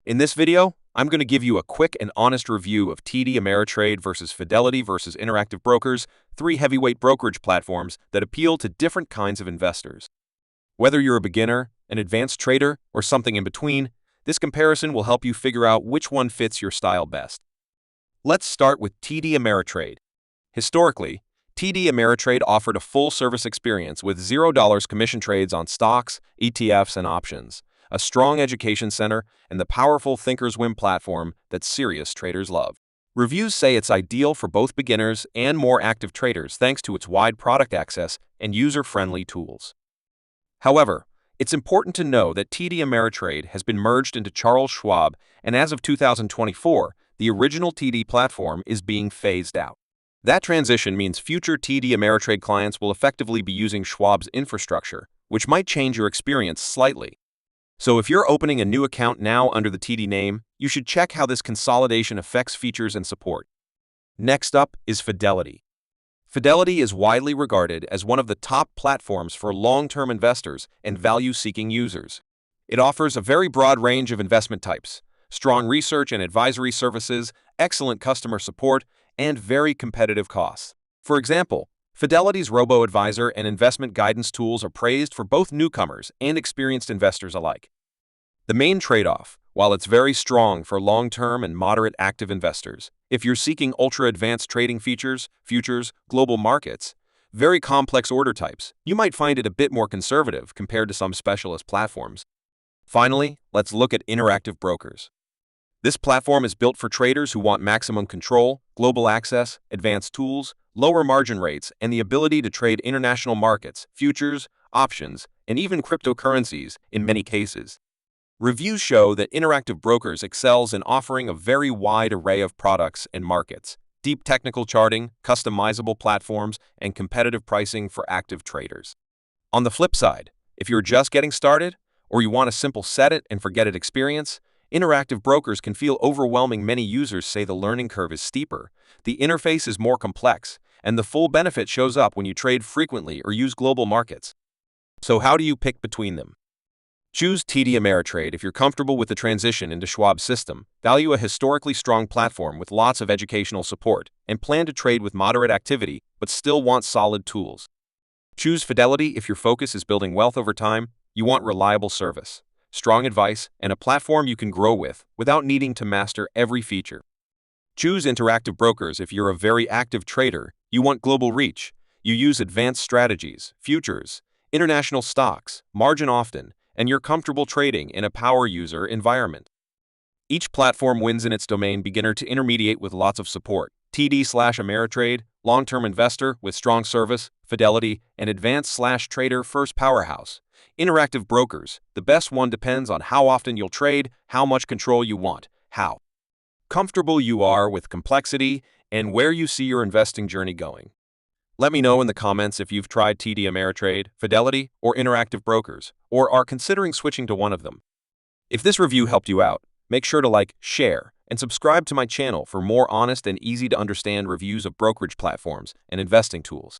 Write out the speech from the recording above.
In this video, I'm going to give you a quick and honest review of TD Ameritrade versus Fidelity versus Interactive Brokers, three heavyweight brokerage platforms that appeal to different kinds of investors. Whether you're a beginner, an advanced trader, or something in between, this comparison will help you figure out which one fits your style best. Let's start with TD Ameritrade. Historically, TD Ameritrade offered a full-service experience with $0 commission trades on stocks, ETFs, and options, a strong education center, and the powerful thinkorswim platform that serious traders love. Reviews say it's ideal for both beginners and more active traders thanks to its wide product access and user-friendly tools. However, it's important to know that TD Ameritrade has been merged into Charles Schwab, and as of 2024, the original TD platform is being phased out. That transition means future TD Ameritrade clients will effectively be using Schwab's infrastructure, which might change your experience slightly. So if you're opening a new account now under the TD name, you should check how this consolidation affects features and support. Next up is Fidelity. Fidelity is widely regarded as one of the top platforms for long-term investors and value-seeking users. It offers a very broad range of investment types, strong research and advisory services, excellent customer support, and very competitive costs. For example, Fidelity's robo-advisor and investment guidance tools are praised for both newcomers and experienced investors alike. The main trade-off, while it's very strong for long-term and moderate active investors, if you're seeking ultra-advanced trading features, futures, global markets, very complex order types, you might find it a bit more conservative compared to some specialist platforms. Finally, let's look at Interactive Brokers. This platform is built for traders who want maximum control, global access, advanced tools, lower margin rates, and the ability to trade international markets, futures, options, and even cryptocurrencies in many cases. Reviews show that Interactive Brokers excels in offering a very wide array of products and markets, deep technical charting, customizable platforms, and competitive pricing for active traders. On the flip side, if you're just getting started, or you want a simple set-it-and-forget-it experience, Interactive Brokers can feel overwhelming. Many users say the learning curve is steeper, the interface is more complex, and the full benefit shows up when you trade frequently or use global markets. So how do you pick between them? Choose TD Ameritrade if you're comfortable with the transition into Schwab's system, value a historically strong platform with lots of educational support, and plan to trade with moderate activity but still want solid tools. Choose Fidelity if your focus is building wealth over time, you want reliable service, strong advice, and a platform you can grow with without needing to master every feature. Choose Interactive Brokers if you're a very active trader, you want global reach, you use advanced strategies, futures, international stocks, margin often, and you're comfortable trading in a power user environment. Each platform wins in its domain, beginner to intermediate with lots of support. TD/Ameritrade, long-term investor with strong service, Fidelity, and advanced/trader first powerhouse. Interactive Brokers, the best one depends on how often you'll trade, how much control you want, how comfortable you are with complexity, and where you see your investing journey going. Let me know in the comments if you've tried TD Ameritrade, Fidelity, or Interactive Brokers, or are considering switching to one of them. If this review helped you out, make sure to like, share, and subscribe to my channel for more honest and easy-to-understand reviews of brokerage platforms and investing tools.